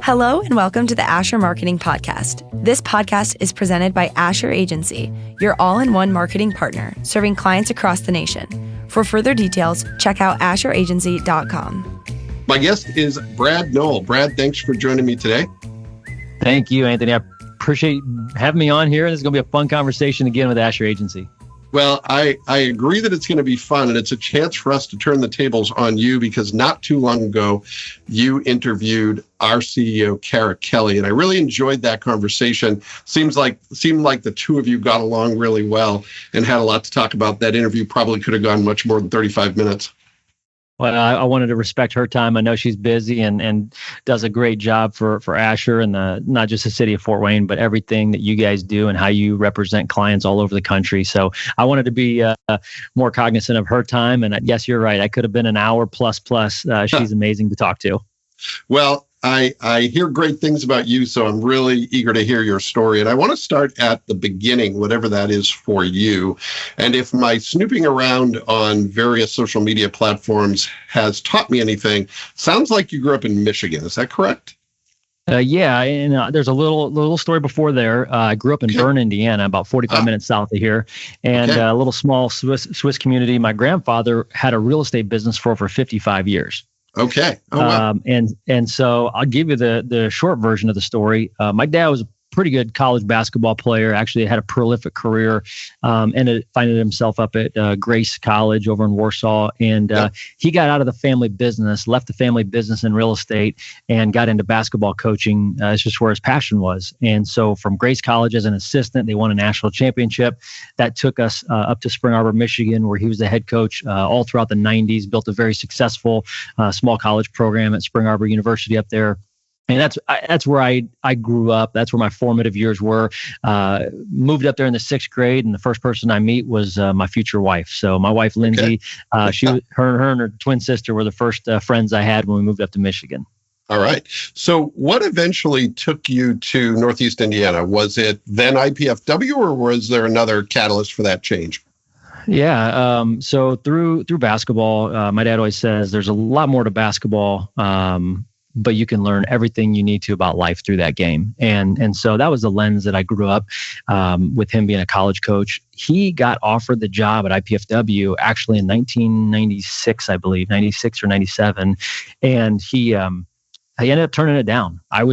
Hello and welcome to the Asher Marketing Podcast. This podcast is presented by Asher Agency, your all-in-one marketing partner, serving clients across the nation. For further details, check out asheragency.com. My guest is Brad Noll. Brad, thanks for joining me today. Thank you, Anthony. I appreciate having me on here. This is going to be a fun conversation again with Asher Agency. Well, I agree that it's going to be fun, and it's a chance for us to turn the tables on you because not too long ago, you interviewed our CEO, Kara Kelly, and I really enjoyed that conversation. Seemed like the two of you got along really well and had a lot to talk about. That interview probably could have gone much more than 35 minutes. Well, I wanted to respect her time. I know she's busy and does a great job for Asher and not just the city of Fort Wayne, but everything that you guys do and how you represent clients all over the country. So I wanted to be more cognizant of her time. And yes, you're right. I could have been an hour plus. She's amazing to talk to. Well, I hear great things about you, so I'm really eager to hear your story. And I want to start at the beginning, whatever that is for you. And if my snooping around on various social media platforms has taught me anything, sounds like you grew up in Michigan. Is that correct? Yeah, and there's a little story before there. I grew up in Bern, Indiana, about 45 minutes south of here, and a little small Swiss community. My grandfather had a real estate business for over 55 years. Okay. Oh, wow. And so I'll give you the short version of the story. My dad was a pretty good college basketball player, actually had a prolific career, finding himself up at Grace College over in Warsaw. And he got out of the family business, left the family business in real estate and got into basketball coaching. It's just where his passion was. And so from Grace College as an assistant, they won a national championship. That took us up to Spring Arbor, Michigan, where he was the head coach all throughout the 90s, built a very successful small college program at Spring Arbor University up there. And that's where I grew up. That's where my formative years were. Moved up there in the 6th grade, and the first person I meet was my future wife. So my wife, Lindsay, her and her twin sister were the first friends I had when we moved up to Michigan. All right. So what eventually took you to Northeast Indiana? Was it then IPFW, or was there another catalyst for that change? Yeah. So through basketball, my dad always says there's a lot more to basketball. But you can learn everything you need to about life through that game. And so that was the lens that I grew up with him being a college coach. He got offered the job at IPFW actually in 1996, I believe, 96 or 97. And he ended up turning it down. I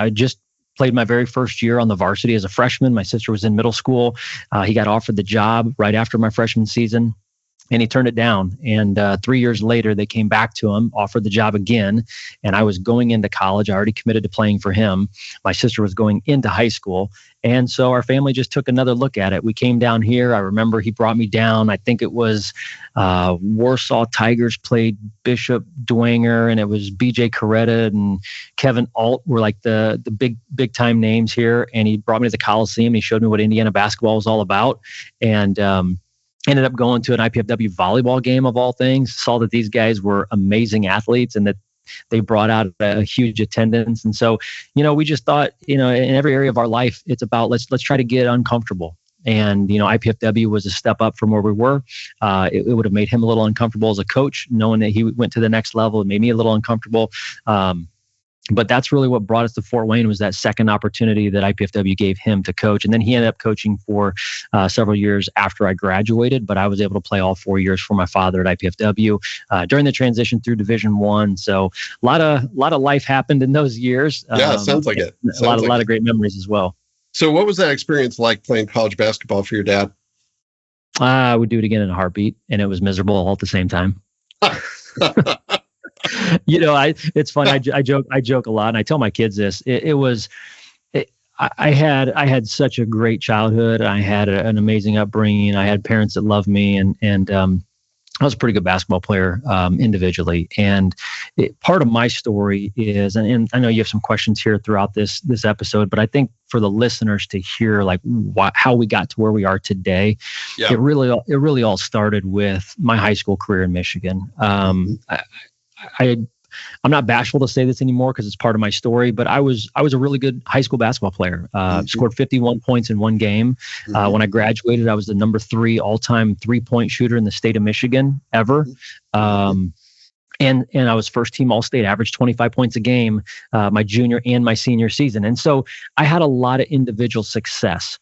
just played my very first year on the varsity as a freshman. My sister was in middle school. He got offered the job right after my freshman season. And he turned it down. And 3 years later, they came back to him, offered the job again. And I was going into college. I already committed to playing for him. My sister was going into high school. And so our family just took another look at it. We came down here. I remember he brought me down. I think it was Warsaw Tigers played Bishop Dwenger, and it was BJ Coretta and Kevin Alt were like the big time names here. And he brought me to the Coliseum. He showed me what Indiana basketball was all about. And ended up going to an IPFW volleyball game of all things, saw that these guys were amazing athletes and that they brought out a huge attendance. And so, we just thought, in every area of our life, it's about let's try to get uncomfortable. And, IPFW was a step up from where we were. It would have made him a little uncomfortable as a coach, knowing that he went to the next level. It made me a little uncomfortable. But that's really what brought us to Fort Wayne was that second opportunity that IPFW gave him to coach. And then he ended up coaching for several years after I graduated, but I was able to play all 4 years for my father at IPFW during the transition through Division I. So a lot of life happened in those years. Yeah, sounds like it. A lot of great memories as well. So what was that experience like playing college basketball for your dad? I would do it again in a heartbeat, and it was miserable all at the same time. It's fun. I joke a lot, and I tell my kids this. I had such a great childhood. I had an amazing upbringing. I had parents that loved me, and I was a pretty good basketball player individually. And part of my story is, and I know you have some questions here throughout this episode, but I think for the listeners to hear like how we got to where we are today, it really all started with my high school career in Michigan. I'm not bashful to say this anymore because it's part of my story, but I was a really good high school basketball player. Scored 51 points in one game. When I graduated, I was the number 3 all-time 3-point shooter in the state of Michigan ever. And I was first team All-State, averaged 25 points a game, my junior and my senior season. And so I had a lot of individual success,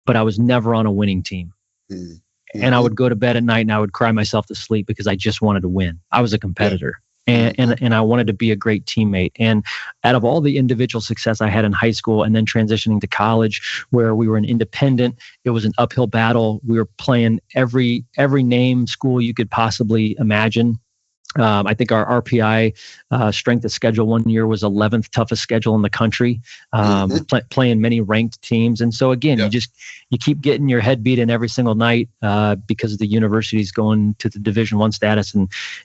but I was never on a winning team. Mm-hmm. And I would go to bed at night and I would cry myself to sleep because I just wanted to win. I was a competitor. Yeah. And I wanted to be a great teammate. And out of all the individual success I had in high school and then transitioning to college where we were an independent, it was an uphill battle. We were playing every name school you could possibly imagine. I think our RPI strength of schedule one year was 11th toughest schedule in the country, playing many ranked teams. And so again, you keep getting your head beat in every single night because the university's going to the Division I status.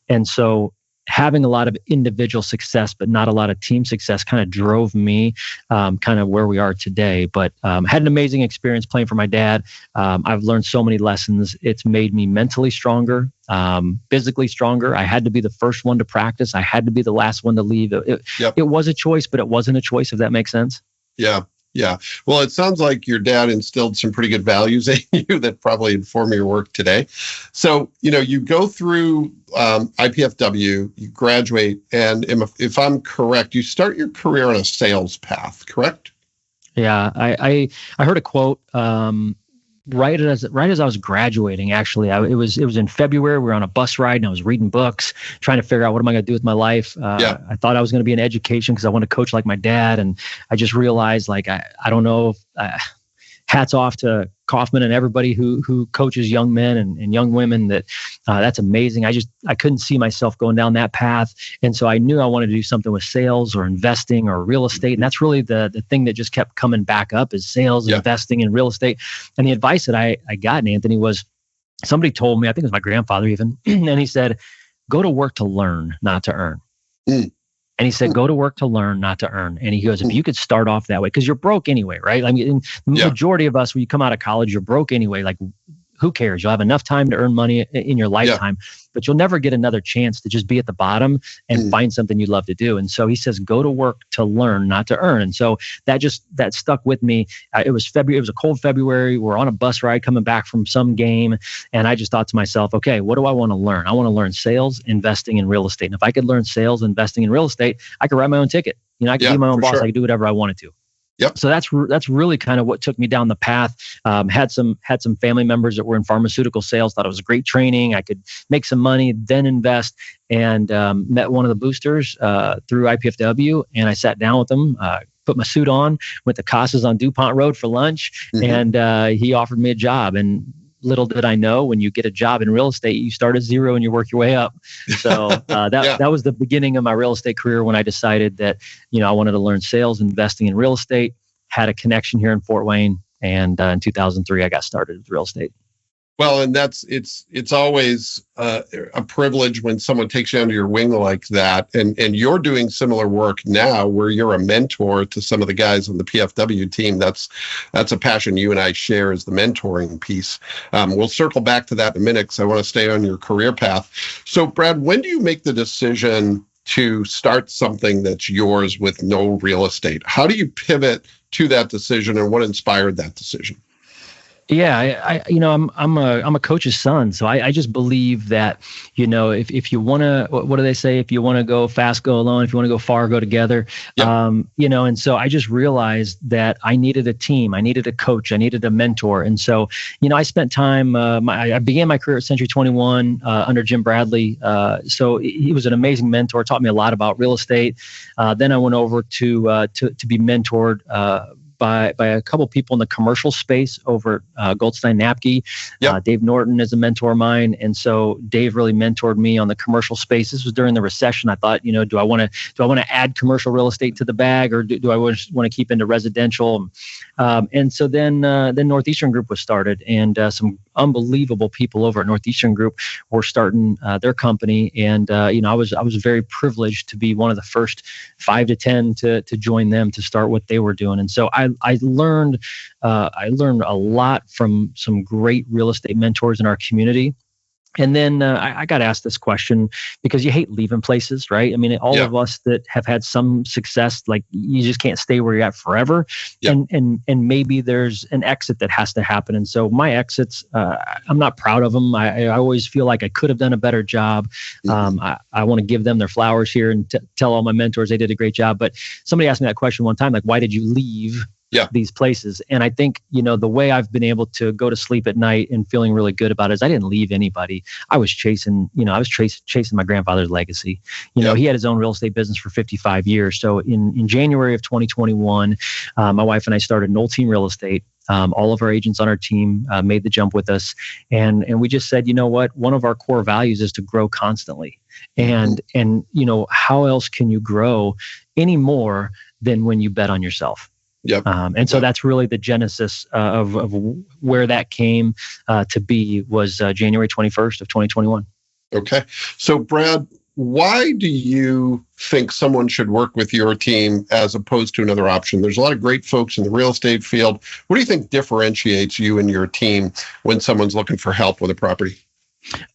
And so having a lot of individual success, but not a lot of team success kind of drove me kind of where we are today. But had an amazing experience playing for my dad. I've learned so many lessons. It's made me mentally stronger, physically stronger. I had to be the first one to practice. I had to be the last one to leave. It was a choice, but it wasn't a choice, if that makes sense. Yeah. Yeah. Well, it sounds like your dad instilled some pretty good values in you that probably inform your work today. So, you go through IPFW, you graduate, and if I'm correct, you start your career on a sales path, correct? Yeah. I heard a quote right as I was graduating. Actually, it was in February. We were on a bus ride, and I was reading books, trying to figure out what am I going to do with my life. I thought I was going to be in education because I want to coach like my dad, and I just realized I don't know. Hats off to Kaufman and everybody who coaches young men and young women. That's amazing. I couldn't see myself going down that path, and so I knew I wanted to do something with sales or investing or real estate. And that's really the thing that just kept coming back up is sales, investing, and real estate. And the advice that I got, Anthony, was somebody told me, I think it was my grandfather even, and he said, "Go to work to learn, not to earn." And he said, go to work to learn, not to earn. And he goes, if you could start off that way, because you're broke anyway, right? I mean, the majority of us, when you come out of college, you're broke anyway. Like, who cares? You'll have enough time to earn money in your lifetime, but you'll never get another chance to just be at the bottom and find something you love to do. And so he says, go to work to learn, not to earn. And so that stuck with me. It was February. It was a cold February. We're on a bus ride coming back from some game. And I just thought to myself, okay, what do I want to learn? I want to learn sales, investing, and real estate. And if I could learn sales, investing, and real estate, I could write my own ticket. I could be my own boss. Sure. I could do whatever I wanted to. Yep. So that's really kind of what took me down the path. Had some family members that were in pharmaceutical sales. Thought it was a great training. I could make some money, then invest. And met one of the boosters through IPFW, and I sat down with them. Put my suit on, went to Casas on DuPont Road for lunch, and he offered me a job. And little did I know, when you get a job in real estate, you start at zero and you work your way up. So that was the beginning of my real estate career when I decided that, I wanted to learn sales, investing in real estate, had a connection here in Fort Wayne. And in 2003, I got started with real estate. Well, and it's always a privilege when someone takes you under your wing like that. And you're doing similar work now where you're a mentor to some of the guys on the PFW team. That's a passion you and I share, is the mentoring piece. We'll circle back to that in a minute because I want to stay on your career path. So, Brad, when do you make the decision to start something that's yours with Noll Real Estate? How do you pivot to that decision, and what inspired that decision? Yeah, I'm a coach's son, so I just believe that, if you want to, what do they say? If you want to go fast, go alone. If you want to go far, go together. Yep. And so I just realized that I needed a team, I needed a coach, I needed a mentor, and so I spent time. I began my career at Century 21 under Jim Bradley. So he was an amazing mentor, taught me a lot about real estate. Then I went over to be mentored by a couple people in the commercial space over at Goldstein Napke. Yep. Dave Norton is a mentor of mine. And so Dave really mentored me on the commercial space. This was during the recession. I thought, do I want to add commercial real estate to the bag, or do I want to keep into residential? And so then Northeastern Group was started, and some unbelievable people over at Northeastern Group were starting their company. And I was very privileged to be one of the first 5 to 10 to join them to start what they were doing. And so I learned a lot from some great real estate mentors in our community. And then I got asked this question because you hate leaving places, right? I mean, all of us that have had some success, like you just can't stay where you're at forever. And maybe there's an exit that has to happen. And so my exits, I'm not proud of them. I always feel like I could have done a better job. I want to give them their flowers here and tell all my mentors they did a great job. But somebody asked me that question one time, like, why did you leave these places? And I think, the way I've been able to go to sleep at night and feeling really good about it is I didn't leave anybody. I was chasing my grandfather's legacy. He had his own real estate business for 55 years. So in January of 2021, my wife and I started Noll Team Real Estate. All of our agents on our team made the jump with us. And we just said, you know what? One of our core values is to grow constantly. And how else can you grow any more than when you bet on yourself? And so that's really the genesis of where that came to be was January 21st of 2021. Okay. So Brad, why do you think someone should work with your team as opposed to another option? There's a lot of great folks in the real estate field. What do you think differentiates you and your team when someone's looking for help with a property?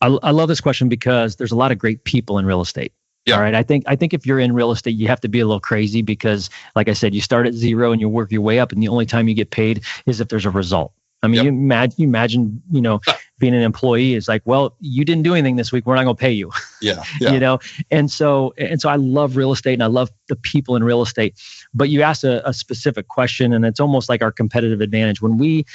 I love this question because there's a lot of great people in real estate. All right. I think if you're in real estate, you have to be a little crazy because, like I said, you start at zero and you work your way up, and the only time you get paid is if there's a result. I mean, you imagine, being an employee is like, well, you didn't do anything this week, we're not going to pay you. And so I love real estate and I love the people in real estate. But you asked a specific question, and it's almost like our competitive advantage when we.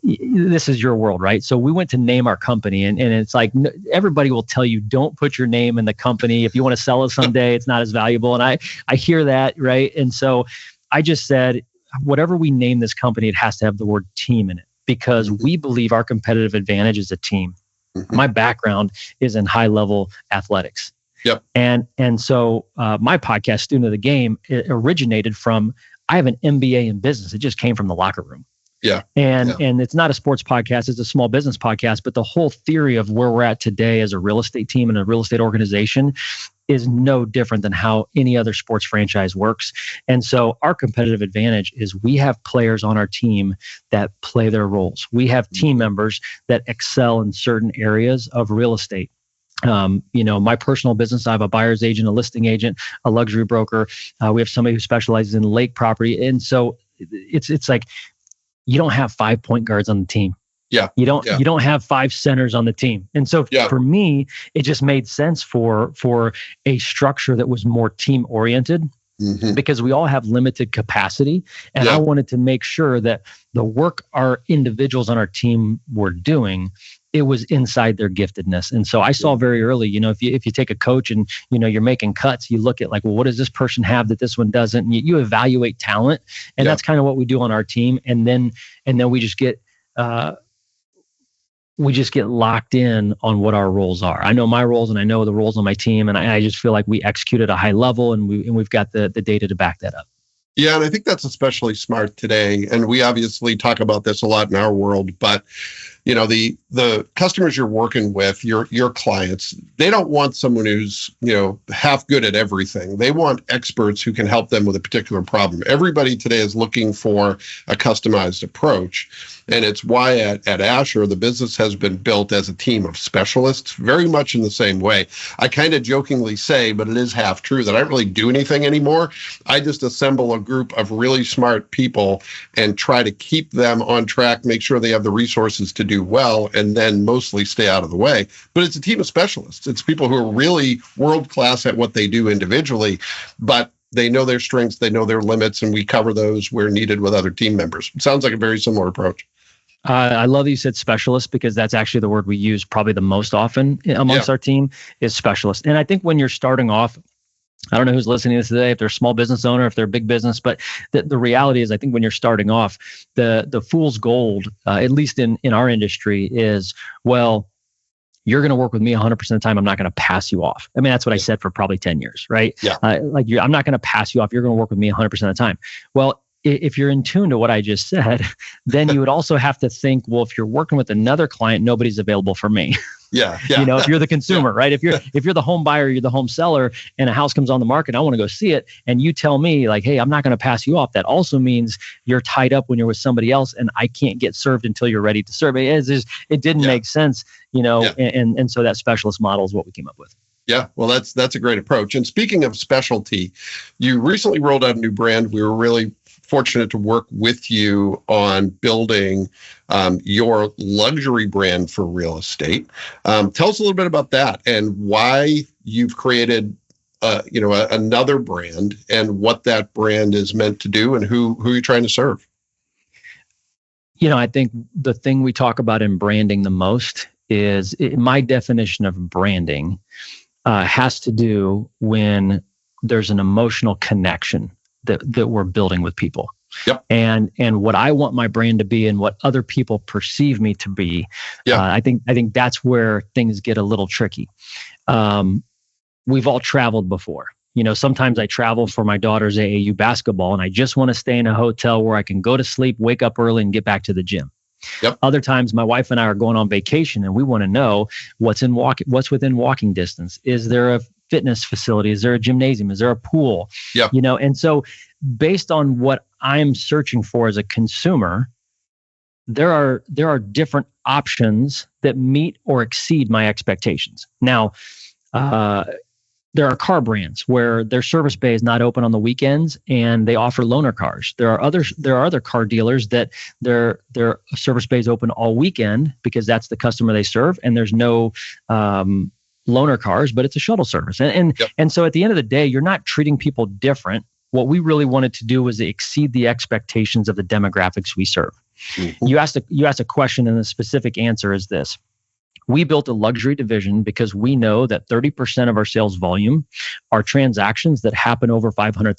This is your world, right? So we went to name our company, and it's like everybody will tell you, don't put your name in the company. If you want to sell it someday, it's not as valuable. And I hear that, right? And so I just said, whatever we name this company, it has to have the word team in it because we believe our competitive advantage is a team. My background is in high level athletics. And so my podcast, Student of the Game, it originated from, I have an MBA in business. It just came from the locker room. And it's not a sports podcast, it's a small business podcast, but the whole theory of where we're at today as a real estate team and a real estate organization is no different than how any other sports franchise works. And so our competitive advantage is we have players on our team that play their roles. We have team members that excel in certain areas of real estate. My personal business, I have a buyer's agent, a listing agent, a luxury broker. We have somebody who specializes in lake property. And so it's like, you don't have 5 point guards on the team. You don't have 5 centers on the team. And so for me, it just made sense for a structure that was more team oriented because we all have limited capacity. And I wanted to make sure that the work our individuals on our team were doing, it was inside their giftedness. And so I saw very early, if you take a coach and, you're making cuts, you look at like, well, what does this person have that this one doesn't? And you evaluate talent. And that's kind of what we do on our team. And then we just get locked in on what our roles are. I know my roles and I know the roles on my team. And I just feel like we execute at a high level and we've got the data to back that up. Yeah, and I think that's especially smart today. And we obviously talk about this a lot in our world, but the customers you're working with, your clients, they don't want someone who's, half good at everything. They want experts who can help them with a particular problem. Everybody today is looking for a customized approach. And it's why at Asher, the business has been built as a team of specialists, very much in the same way. I kind of jokingly say, but it is half true, that I don't really do anything anymore. I just assemble a group of really smart people and try to keep them on track, make sure they have the resources to do well, and then mostly stay out of the way. But it's a team of specialists. It's people who are really world-class at what they do individually, but they know their strengths, they know their limits, and we cover those where needed with other team members. It sounds like a very similar approach. I love that you said specialist because that's actually the word we use probably the most often amongst our team is specialist. And I think when you're starting off, I don't know who's listening to this today, if they're a small business owner, if they're a big business, but the reality is I think when you're starting off, the fool's gold, at least in our industry is, well, you're going to work with me 100% of the time. I'm not going to pass you off. I mean, that's what I said for probably 10 years, right? I'm not going to pass you off. You're going to work with me 100% of the time. Well, if you're in tune to what I just said, then you would also have to think, well, if you're working with another client, nobody's available for me. Yeah. If you're the consumer, right? If you're the home buyer, you're the home seller, and a house comes on the market, I want to go see it, and you tell me like, hey, I'm not going to pass you off. That also means you're tied up when you're with somebody else, and I can't get served until you're ready to serve. It didn't make sense, and so that specialist model is what we came up with. Yeah, well, that's a great approach. And speaking of specialty, you recently rolled out a new brand. We were really fortunate to work with you on building your luxury brand for real estate. Tell us a little bit about that and why you've created another brand and what that brand is meant to do and who you're trying to serve. I think the thing we talk about in branding the most is my definition of branding has to do when there's an emotional connection that we're building with people. Yep. And what I want my brand to be and what other people perceive me to be, I think that's where things get a little tricky. We've all traveled before. Sometimes I travel for my daughter's AAU basketball and I just want to stay in a hotel where I can go to sleep, wake up early, and get back to the gym. Yep. Other times, my wife and I are going on vacation, and we want to know what's within walking distance. Is there a fitness facility? Is there a gymnasium? Is there a pool? Yep. And so, based on what I'm searching for as a consumer, there are different options that meet or exceed my expectations. Now, there are car brands where their service bay is not open on the weekends and they offer loaner cars. There are other car dealers that their service bay is open all weekend because that's the customer they serve, and there's no loaner cars, but it's a shuttle service. And so at the end of the day, you're not treating people different. What we really wanted to do was exceed the expectations of the demographics we serve. Mm-hmm. You asked a question, and the specific answer is this. We built a luxury division because we know that 30% of our sales volume are transactions that happen over $500,000.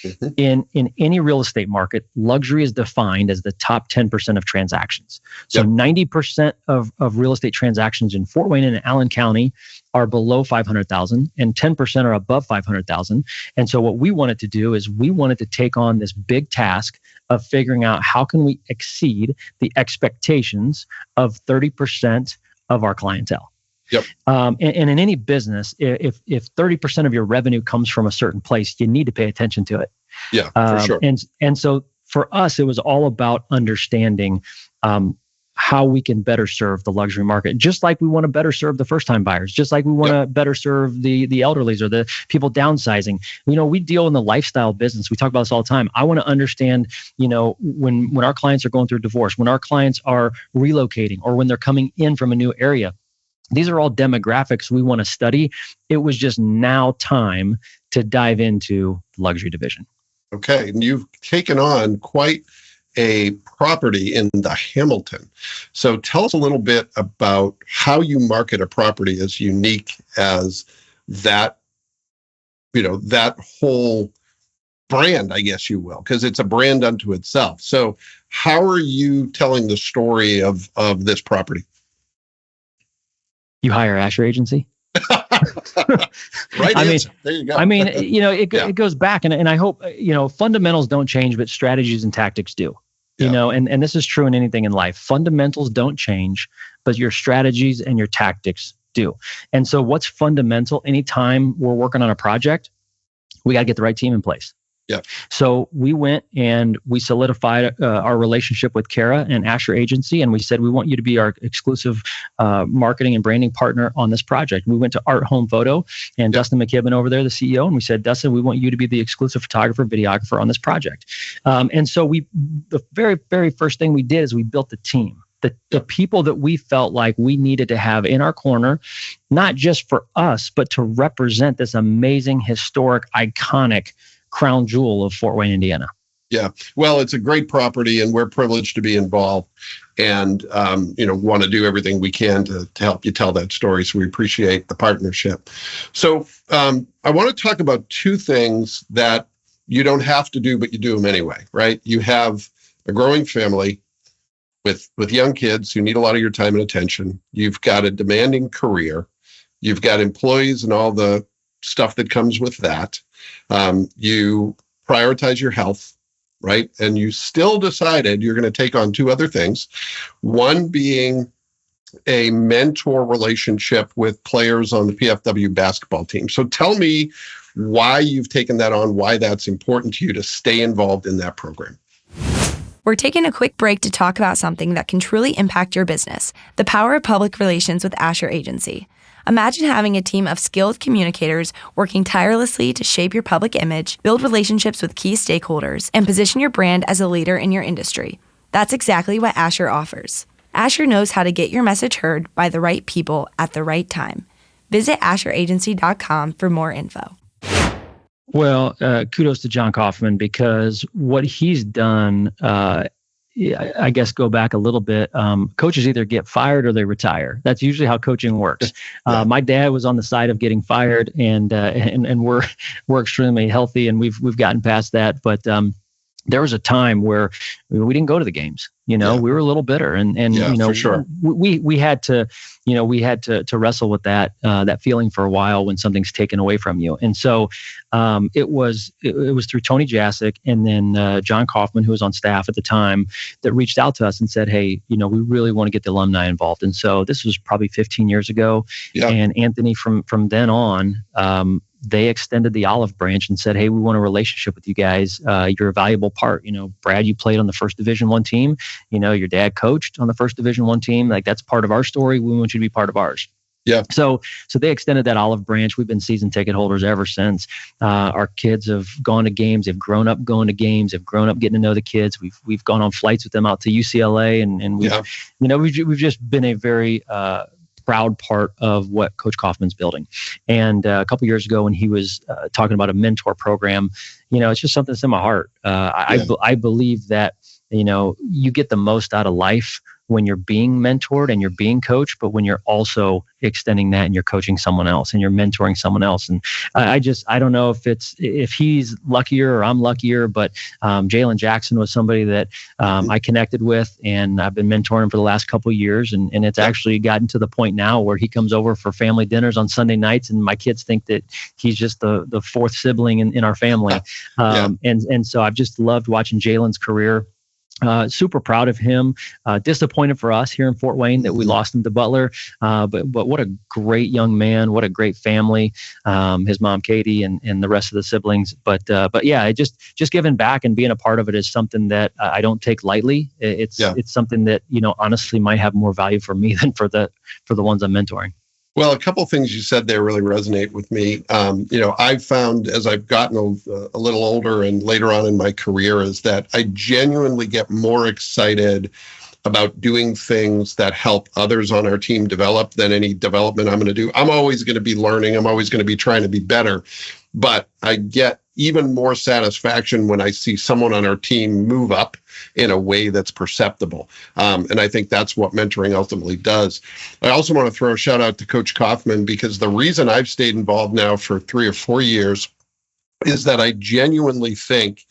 Mm-hmm. In any real estate market, luxury is defined as the top 10% of transactions. So 90% of real estate transactions in Fort Wayne and Allen County are below 500,000 and 10% are above 500,000. And so what we wanted to do is we wanted to take on this big task of figuring out how can we exceed the expectations of 30% of our clientele. Yep. And in any business, if 30% of your revenue comes from a certain place, you need to pay attention to it. Yeah, for sure. And so for us, it was all about understanding how we can better serve the luxury market, just like we want to better serve the first-time buyers, just like we want to better serve the elderlies or the people downsizing. We deal in the lifestyle business. We talk about this all the time. I want to understand, when our clients are going through divorce, when our clients are relocating, or when they're coming in from a new area. These are all demographics we want to study. It was just now time to dive into the luxury division. Okay, and you've taken on quite a property in the Hamilton. So tell us a little bit about how you market a property as unique as that, that whole brand, I guess you will, because it's a brand unto itself. So how are you telling the story of this property? You hire Asher Agency? Right. There you go. It goes back, and I hope, fundamentals don't change, but strategies and tactics do. And this is true in anything in life. Fundamentals don't change, but your strategies and your tactics do. And so what's fundamental anytime we're working on a project, we got to get the right team in place. Yeah. So we went and we solidified our relationship with Kara and Asher Agency, and we said, we want you to be our exclusive marketing and branding partner on this project. We went to Art Home Photo and Dustin McKibben over there, the CEO, and we said, Dustin, we want you to be the exclusive photographer, videographer on this project. And so the very, very first thing we did is we built the team. The people that we felt like we needed to have in our corner, not just for us, but to represent this amazing, historic, iconic crown jewel of Fort Wayne, Indiana. Yeah. Well, it's a great property and we're privileged to be involved and, want to do everything we can to help you tell that story. So we appreciate the partnership. So I want to talk about two things that you don't have to do, but you do them anyway, right? You have a growing family with young kids who need a lot of your time and attention. You've got a demanding career. You've got employees and all the stuff that comes with that. You prioritize your health. right? And you still decided you're going to take on two other things. One being a mentor relationship with players on the PFW basketball team. So tell me why you've taken that on, why that's important to you to stay involved in that program. We're taking a quick break to talk about something that can truly impact your business, the power of public relations with Asher Agency. Imagine having a team of skilled communicators working tirelessly to shape your public image, build relationships with key stakeholders, and position your brand as a leader in your industry. That's exactly what Asher offers. Asher knows how to get your message heard by the right people at the right time. Visit AsherAgency.com for more info. Well, kudos to John Kaufman, because what he's done, I guess go back a little bit. Coaches either get fired or they retire. That's usually how coaching works. My dad was on the side of getting fired, and we're extremely healthy, and we've gotten past that. But there was a time where we didn't go to the games. We were a little bitter, and for sure. we had to wrestle with that feeling for a while when something's taken away from you. And so it was through Tony Jasic and then John Kaufman, who was on staff at the time, that reached out to us and said, hey, we really want to get the alumni involved. And so this was probably 15 years ago. Yeah. And Anthony, from then on, they extended the olive branch and said, hey, we want a relationship with you guys. You're a valuable part. Brad, you played on the first Division I team. Your dad coached on the first Division I team. Like, that's part of our story. We want you to be part of ours. Yeah. So they extended that olive branch. We've been season ticket holders ever since. Our kids have gone to games. They've grown up going to games. They've grown up getting to know the kids. We've gone on flights with them out to UCLA, and we've just been a very proud part of what Coach Kaufman's building. And a couple years ago, when he was talking about a mentor program, it's just something that's in my heart. I believe that you get the most out of life when you're being mentored and you're being coached, but when you're also extending that and you're coaching someone else and you're mentoring someone else. And I don't know if he's luckier or I'm luckier, but Jalen Jackson was somebody that I connected with, and I've been mentoring him for the last couple of years. And it's actually gotten to the point now where he comes over for family dinners on Sunday nights, and my kids think that he's just the fourth sibling in our family. And so I've just loved watching Jalen's career. Super proud of him. Disappointed for us here in Fort Wayne that we lost him to Butler. But what a great young man. What a great family. His mom, Katie, and the rest of the siblings. But yeah, just giving back and being a part of it is something that I don't take lightly. It's something that, honestly might have more value for me than for the ones I'm mentoring. Well, a couple of things you said there really resonate with me. I've found as I've gotten a little older and later on in my career is that I genuinely get more excited about doing things that help others on our team develop than any development I'm going to do. I'm always going to be learning. I'm always going to be trying to be better. But I get even more satisfaction when I see someone on our team move up in a way that's perceptible. And I think that's what mentoring ultimately does. I also want to throw a shout out to Coach Kaufman, because the reason I've stayed involved now for 3 or 4 years is that I genuinely think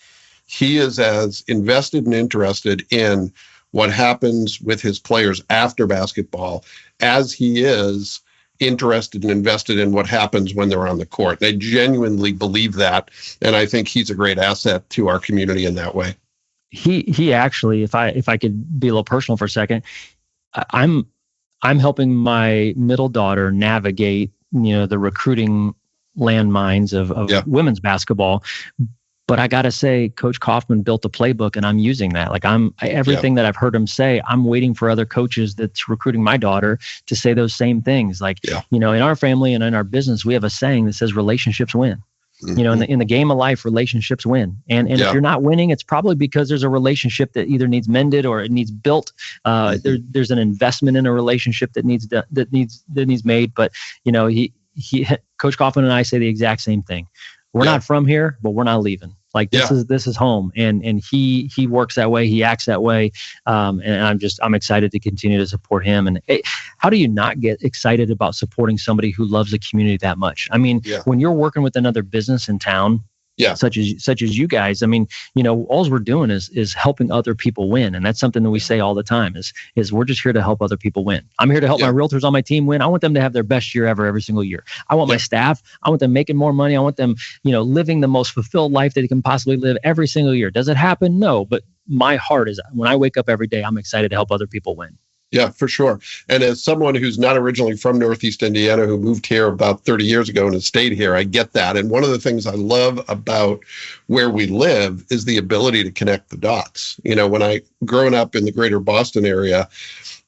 he is as invested and interested in what happens with his players after basketball as he is interested and invested in what happens when they're on the court. And I genuinely believe that. And I think he's a great asset to our community in that way. He actually, if I could be a little personal for a second, I'm helping my middle daughter navigate, the recruiting landmines of women's basketball. But I got to say, Coach Kaufman built a playbook, and I'm using that. Like everything that I've heard him say, I'm waiting for other coaches that's recruiting my daughter to say those same things. Like, in our family and in our business, we have a saying that says relationships win. Mm-hmm. In the game of life, relationships win. And if you're not winning, it's probably because there's a relationship that either needs mended or it needs built. There's an investment in a relationship that needs made. But, Coach Kaufman and I say the exact same thing. We're not from here, but we're not leaving. Like this is home, and he works that way. He acts that way, and I'm excited to continue to support him. And how do you not get excited about supporting somebody who loves the community that much? I mean, when you're working with another business in town, Yeah. such as you guys. I mean, all we're doing is helping other people win. And that's something that we say all the time is we're just here to help other people win. I'm here to help my realtors on my team win. I want them to have their best year ever every single year. I want my staff, I want them making more money. I want them, living the most fulfilled life that they can possibly live every single year. Does it happen? No, but my heart is, when I wake up every day, I'm excited to help other people win. Yeah, for sure. And as someone who's not originally from Northeast Indiana, who moved here about 30 years ago and has stayed here, I get that. And one of the things I love about where we live is the ability to connect the dots. When I growing up in the greater Boston area,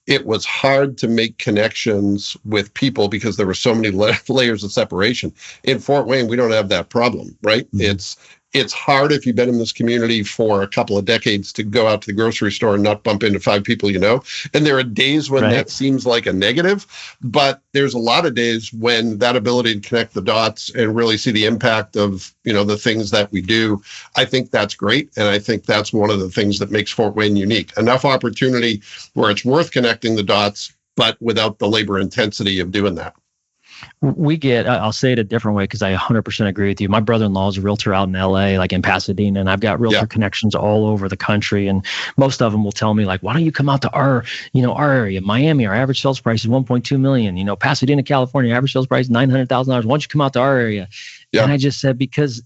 it was hard to make connections with people because there were so many layers of separation. In Fort Wayne, we don't have that problem, right? Mm-hmm. It's hard if you've been in this community for a couple of decades to go out to the grocery store and not bump into 5 people you know. And there are days when that seems like a negative, but there's a lot of days when that ability to connect the dots and really see the impact of, the things that we do, I think that's great. And I think that's one of the things that makes Fort Wayne unique. Enough opportunity where it's worth connecting the dots, but without the labor intensity of doing that. I'll say it a different way because I 100% agree with you. My brother-in-law is a realtor out in LA, like in Pasadena, and I've got realtor connections all over the country. And most of them will tell me, like, why don't you come out to our area? Miami, our average sales price is $1.2 million. Pasadena, California, average sales price $900,000. Why don't you come out to our area? Yeah. And I just said, because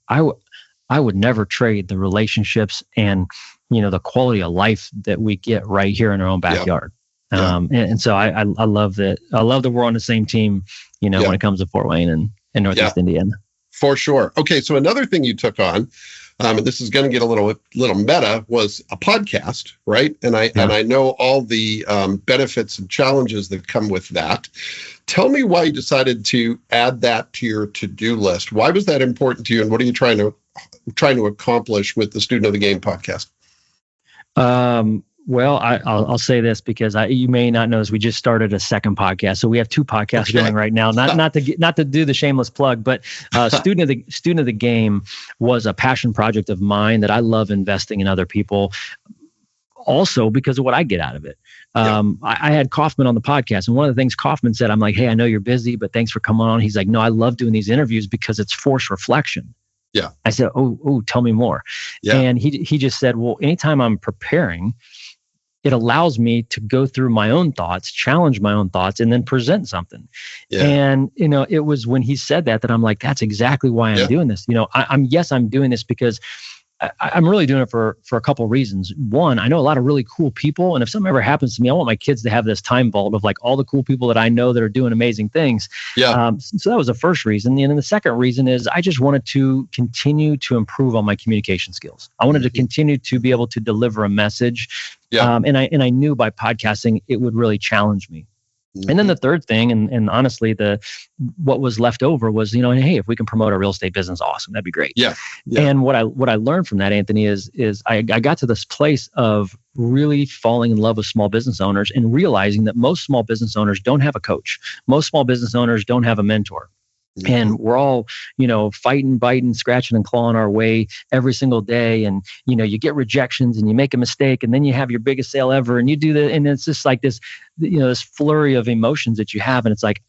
I would never trade the relationships and, the quality of life that we get right here in our own backyard. Yeah. And so I love that. I love that we're on the same team, when it comes to Fort Wayne and Northeast Indiana. For sure. Okay. So another thing you took on, and this is going to get a little meta, was a podcast, right? And I know all the benefits and challenges that come with that. Tell me why you decided to add that to your to-do list. Why was that important to you, and what are you trying to accomplish with the Student of the Game podcast? Well, I'll say this because you may not know this. We just started a second podcast, so we have 2 podcasts going right now. Not to do the shameless plug, but Student of the Game was a passion project of mine that I love investing in other people. Also, because of what I get out of it. I had Kaufman on the podcast, and one of the things Kaufman said, I'm like, "Hey, I know you're busy, but thanks for coming on." He's like, "No, I love doing these interviews because it's forced reflection." Yeah. I said, "Oh, tell me more." Yeah. And he just said, "Well, anytime I'm preparing, it allows me to go through my own thoughts, challenge my own thoughts, and then present something." Yeah. And, it was when he said that I'm like, that's exactly why I'm doing this. I'm doing this because I'm really doing it for a couple of reasons. One, I know a lot of really cool people. And if something ever happens to me, I want my kids to have this time vault of like all the cool people that I know that are doing amazing things. Yeah. So that was the first reason. And then the second reason is I just wanted to continue to improve on my communication skills. I wanted to continue to be able to deliver a message. Yeah. And I knew by podcasting, it would really challenge me. Mm-hmm. And then the third thing, and honestly, what was left over was, hey, if we can promote our real estate business, awesome, that'd be great. Yeah. And what I learned from that, Anthony, is I got to this place of really falling in love with small business owners and realizing that most small business owners don't have a coach. Most small business owners don't have a mentor. And we're all, fighting, biting, scratching, and clawing our way every single day. And, you get rejections and you make a mistake and then you have your biggest sale ever and you do that. And it's just like this, this flurry of emotions that you have. And it's like,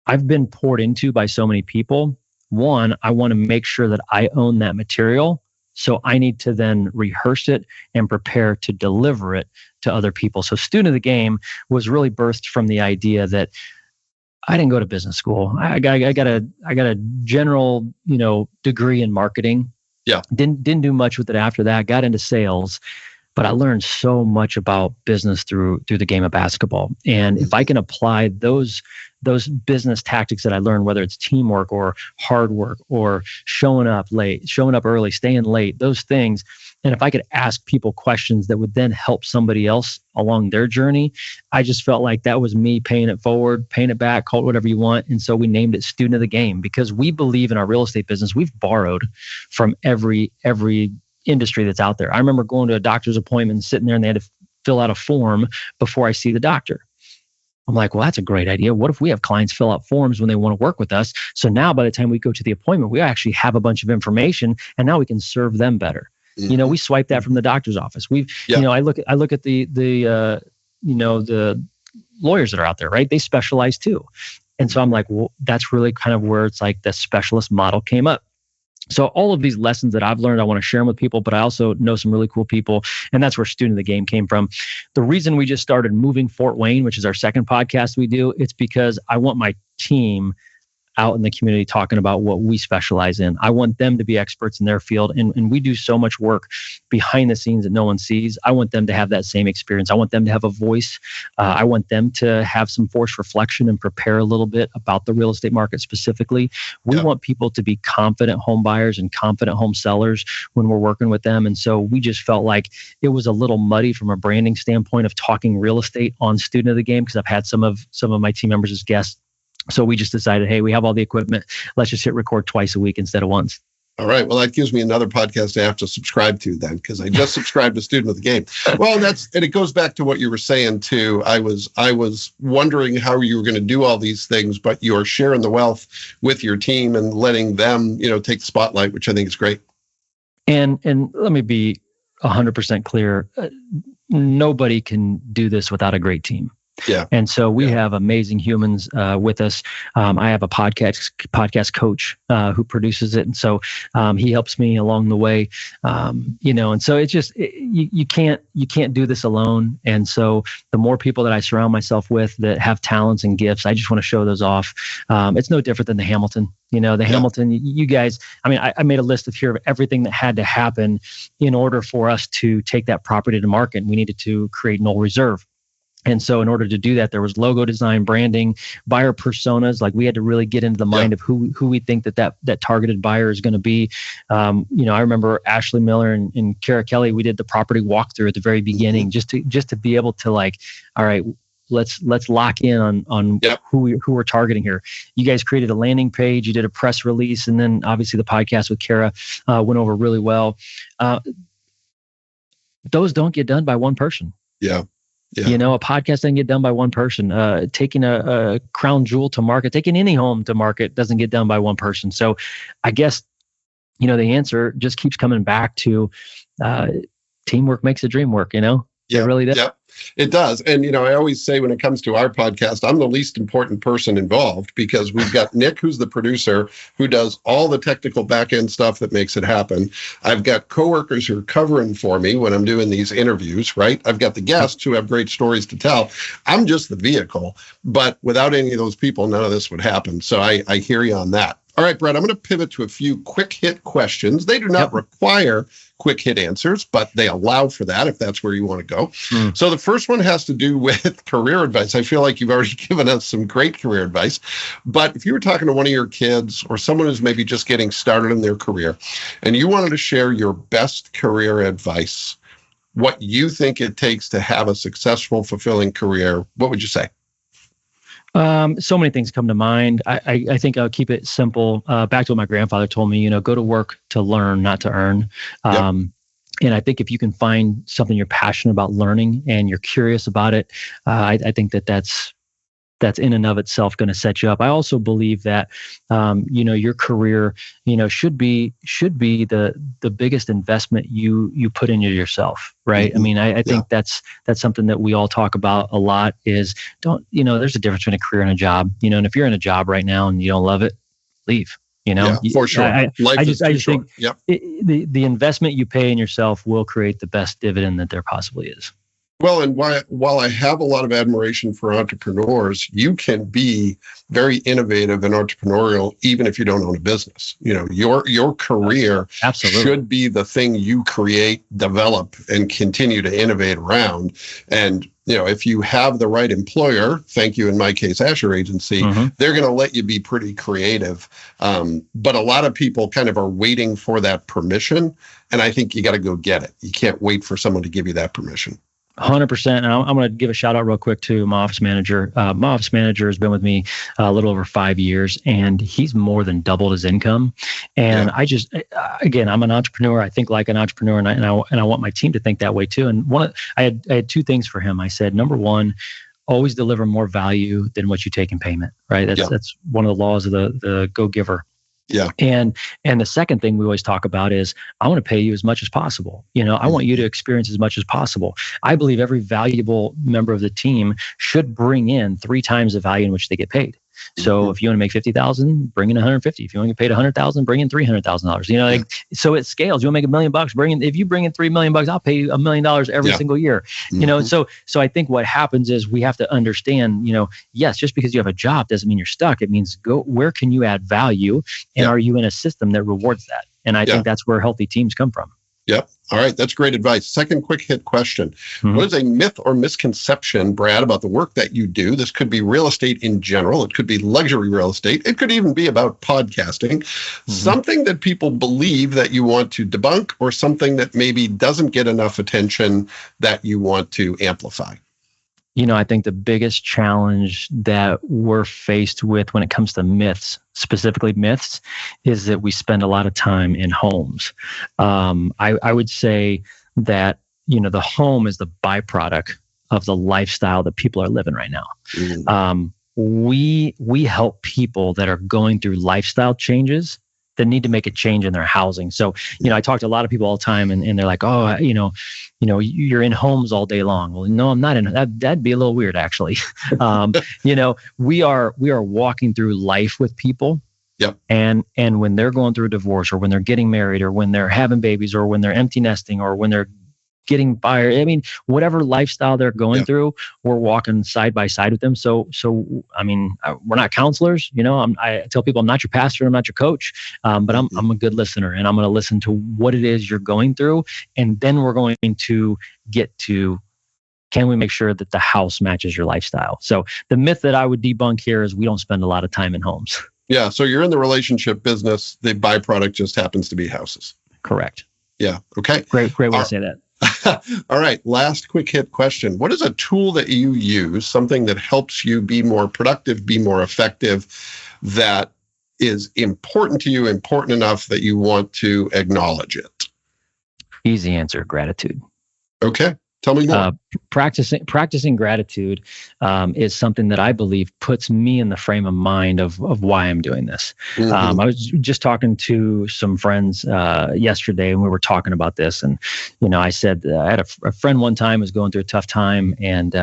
I've been poured into by so many people. One, I want to make sure that I own that material. So I need to then rehearse it and prepare to deliver it to other people. So Student of the Game was really birthed from the idea that I didn't go to business school. I got a general, degree in marketing. Yeah. Didn't do much with it after that. Got into sales, but I learned so much about business through the game of basketball. And if I can apply those business tactics that I learned, whether it's teamwork or hard work or showing up late, showing up early, staying late, those things. And if I could ask people questions that would then help somebody else along their journey, I just felt like that was me paying it forward, paying it back, call it whatever you want. And so we named it Student of the Game because we believe in our real estate business. We've borrowed from every industry that's out there. I remember going to a doctor's appointment and sitting there and they had to fill out a form before I see the doctor. I'm like, well, that's a great idea. What if we have clients fill out forms when they want to work with us? So now by the time we go to the appointment, we actually have a bunch of information and now we can serve them better. We swipe that from the doctor's office. I look at the lawyers that are out there, right? They specialize too. And so I'm like, well, that's really kind of where it's like the specialist model came up. So all of these lessons that I've learned, I want to share them with people, but I also know some really cool people. And that's where Student of the Game came from. The reason we just started Moving Fort Wayne, which is our second podcast we do, it's because I want my team out in the community talking about what we specialize in. I want them to be experts in their field. And we do so much work behind the scenes that no one sees. I want them to have that same experience. I want them to have a voice. I want them to have some forced reflection and prepare a little bit about the real estate market specifically. We want people to be confident home buyers and confident home sellers when we're working with them. And so we just felt like it was a little muddy from a branding standpoint of talking real estate on Student of the Game, because I've had some of my team members as guests. So we just decided, hey, we have all the equipment. Let's just hit record twice a week instead of once. All right. Well, that gives me another podcast I have to subscribe to then, because I just subscribed to Student of the Game. Well, and it goes back to what you were saying too. I was wondering how you were going to do all these things, but you're sharing the wealth with your team and letting them, take the spotlight, which I think is great. And let me be 100% clear. Nobody can do this without a great team. Yeah. And so we have amazing humans with us. I have a podcast coach who produces it. And so he helps me along the way, and so it's just, you can't do this alone. And so the more people that I surround myself with that have talents and gifts, I just want to show those off. It's no different than the Hamilton. Hamilton, you guys, I made a list of everything that had to happen in order for us to take that property to market. And we needed to create Noll Reserve. And so in order to do that, there was logo design, branding, buyer personas. Like we had to really get into the mind of who we think that targeted buyer is going to be. I remember Ashley Miller and Kara Kelly, we did the property walkthrough at the very beginning just to be able to all right, let's lock in on who we're targeting here. You guys created a landing page, you did a press release, and then obviously the podcast with Kara went over really well. Those don't get done by one person. Yeah. Yeah. A podcast doesn't get done by one person. Taking a crown jewel to market, taking any home to market doesn't get done by one person. So I guess, the answer just keeps coming back to teamwork makes the dream work, Yeah, it really does. Yeah, it does. And, I always say when it comes to our podcast, I'm the least important person involved, because we've got Nick, who's the producer, who does all the technical back end stuff that makes it happen. I've got coworkers who are covering for me when I'm doing these interviews, right? I've got the guests who have great stories to tell. I'm just the vehicle, but without any of those people, none of this would happen. So I hear you on that. All right, Brett, I'm going to pivot to a few quick hit questions. They do not require quick hit answers, but they allow for that if that's where you want to go. So the first one has to do with career advice. I feel like you've already given us some great career advice, but if you were talking to one of your kids or someone who's maybe just getting started in their career and you wanted to share your best career advice, what you think it takes to have a successful, fulfilling career, what would you say? So many things come to mind. I think I'll keep it simple. Back to what my grandfather told me, go to work to learn, not to earn. And I think if you can find something you're passionate about learning and you're curious about it, I think that's in and of itself going to set you up. I also believe that, your career, should be the biggest investment you put into yourself. Right. Mm-hmm. I think that's something that we all talk about a lot is there's a difference between a career and a job, and if you're in a job right now and you don't love it, leave. For sure. I just think the investment you pay in yourself will create the best dividend that there possibly is. Well, and while I have a lot of admiration for entrepreneurs, you can be very innovative and entrepreneurial even if you don't own a business. Your career should be the thing you create, develop, and continue to innovate around. And if you have the right employer, thank you, in my case, Asher Agency, they're going to let you be pretty creative. But a lot of people kind of are waiting for that permission. And I think you got to go get it. You can't wait for someone to give you that permission. 100%. And I'm going to give a shout out real quick to my office manager. My office manager has been with me a little over 5 years, and he's more than doubled his income. And I just, again, I'm an entrepreneur. I think like an entrepreneur, and I want my team to think that way too. And I had two things for him. I said, number one, always deliver more value than what you take in payment. Right. That's one of the laws of the go giver. Yeah. And the second thing we always talk about is I want to pay you as much as possible. I want you to experience as much as possible. I believe every valuable member of the team should bring in 3 times the value in which they get paid. So if you want to make 50,000, bring in 150. If you want to get paid 100,000, bring in $300,000. Like, so it scales. You want to make $1 million, if you bring in $3 million, I'll pay you $1 million every single year. So I think what happens is we have to understand, yes, just because you have a job doesn't mean you're stuck. It means where can you add value, and are you in a system that rewards that? And I think that's where healthy teams come from. Yep. All right. That's great advice. Second quick hit question. What is a myth or misconception, Brad, about the work that you do? This could be real estate in general. It could be luxury real estate. It could even be about podcasting. Something that people believe that you want to debunk, or something that maybe doesn't get enough attention that you want to amplify. I think the biggest challenge that we're faced with when it comes to myths, specifically myths, is that we spend a lot of time in homes. I would say that, the home is the byproduct of the lifestyle that people are living right now. We help people that are going through lifestyle changes that need to make a change in their housing. So, I talk to a lot of people all the time, and they're like, oh, you're in homes all day long. Well, no, I'm not in that. That'd be a little weird, actually. We are walking through life with people. Yep. And when they're going through a divorce, or when they're getting married, or when they're having babies, or when they're empty nesting, or when they're getting fired. I mean, whatever lifestyle they're going through, we're walking side by side with them. So I mean, we're not counselors. I tell people I'm not your pastor, I'm not your coach, but I'm a good listener, and I'm going to listen to what it is you're going through, and then we're going to get to, can we make sure that the house matches your lifestyle? So the myth that I would debunk here is we don't spend a lot of time in homes. Yeah. So you're in the relationship business. The byproduct just happens to be houses. Correct. Yeah. Okay. Great way to say that. All right. Last quick hit question. What is a tool that you use, something that helps you be more productive, be more effective, that is important to you, important enough that you want to acknowledge it? Easy answer, gratitude. Okay. Tell me more. Practicing gratitude is something that I believe puts me in the frame of mind of why I'm doing this. I was just talking to some friends yesterday, and we were talking about this. And I said I had a friend one time was going through a tough time, and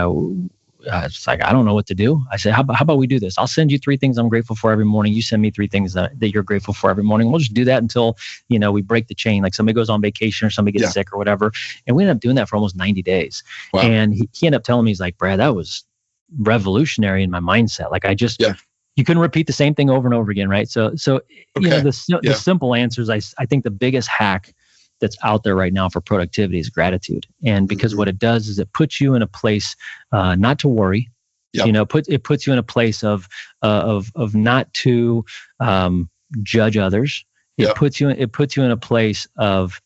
it's like, I don't know what to do. I said, how about we do this? I'll send you 3 things I'm grateful for every morning. You send me 3 things that you're grateful for every morning. We'll just do that until, we break the chain. Like somebody goes on vacation, or somebody gets sick or whatever. And we ended up doing that for almost 90 days. Wow. And he ended up telling me, he's like, Brad, that was revolutionary in my mindset. Like you couldn't repeat the same thing over and over again. Right. So the simple answers, I think the biggest hack that's out there right now for productivity is gratitude. And because what it does is it puts you in a place not to worry. Yep. It puts you in a place of not to judge others. It puts you in a place of,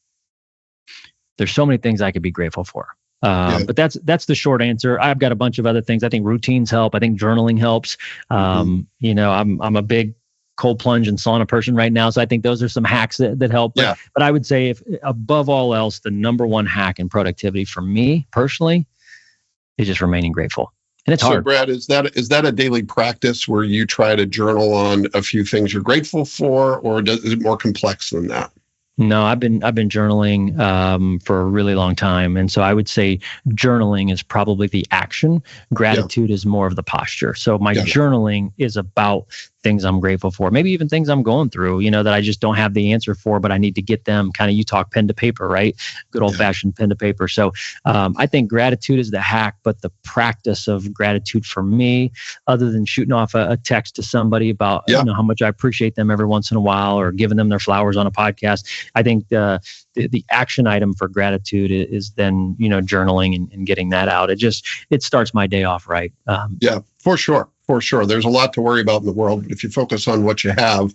there's so many things I could be grateful for. But that's the short answer. I've got a bunch of other things. I think routines help. I think journaling helps. I'm a big cold plunge and sauna person right now. So I think those are some hacks that help. But I would say, if above all else, the number one hack in productivity for me personally is just remaining grateful. And it's hard. So Brad, is that a daily practice where you try to journal on a few things you're grateful for, or is it more complex than that? No, I've been journaling for a really long time, and so I would say journaling is probably the action. Gratitude is more of the posture. So my journaling is about things I'm grateful for, maybe even things I'm going through, that I just don't have the answer for, but I need to get them. Kind of, you talk pen to paper, right? Good old fashioned pen to paper. So I think gratitude is the hack, but the practice of gratitude for me, other than shooting off a text to somebody about how much I appreciate them every once in a while, or giving them their flowers on a podcast, I think the action item for gratitude is then, journaling and getting that out. It starts my day off right. For sure. For sure. There's a lot to worry about in the world, but if you focus on what you have,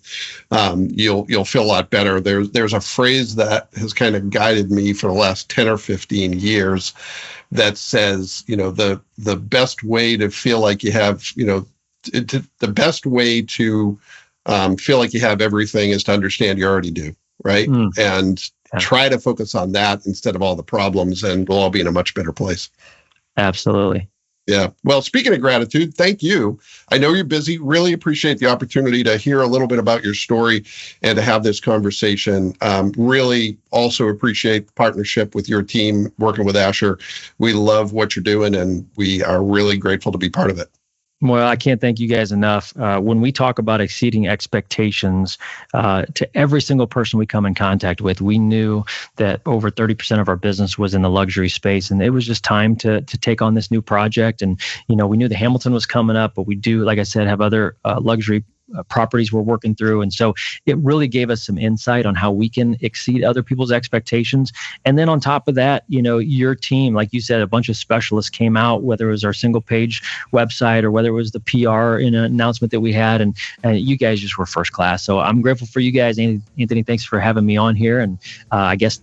you'll feel a lot better. There's a phrase that has kind of guided me for the last 10 or 15 years that says, the best way to feel like you have, the best way to feel like you have everything is to understand you already do, right? And try to focus on that instead of all the problems, and we'll all be in a much better place. Absolutely. Yeah. Well, speaking of gratitude, thank you. I know you're busy. Really appreciate the opportunity to hear a little bit about your story and to have this conversation. Really also appreciate the partnership with your team working with Asher. We love what you're doing, and we are really grateful to be part of it. Well, I can't thank you guys enough. When we talk about exceeding expectations, to every single person we come in contact with, we knew that over 30% of our business was in the luxury space, and it was just time to take on this new project. And we knew the Hamilton was coming up, but we do, like I said, have other luxury properties we're working through. And so it really gave us some insight on how we can exceed other people's expectations. And then on top of that, your team, like you said, a bunch of specialists came out, whether it was our single page website or whether it was the PR announcement that we had. And you guys just were first class. So I'm grateful for you guys. Anthony, thanks for having me on here. And I guess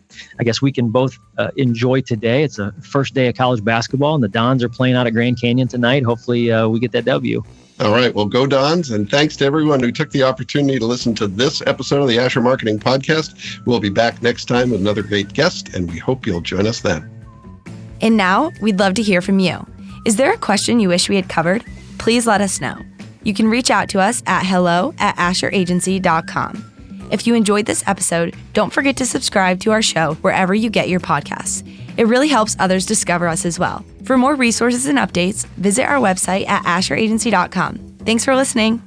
we can both enjoy today. It's the first day of college basketball, and the Dons are playing out at Grand Canyon tonight. Hopefully we get that W. All right. Well, go Dons. And thanks to everyone who took the opportunity to listen to this episode of the Asher Marketing Podcast. We'll be back next time with another great guest, and we hope you'll join us then. And now we'd love to hear from you. Is there a question you wish we had covered? Please let us know. You can reach out to us at hello@asheragency.com. If you enjoyed this episode, don't forget to subscribe to our show wherever you get your podcasts. It really helps others discover us as well. For more resources and updates, visit our website at asheragency.com. Thanks for listening.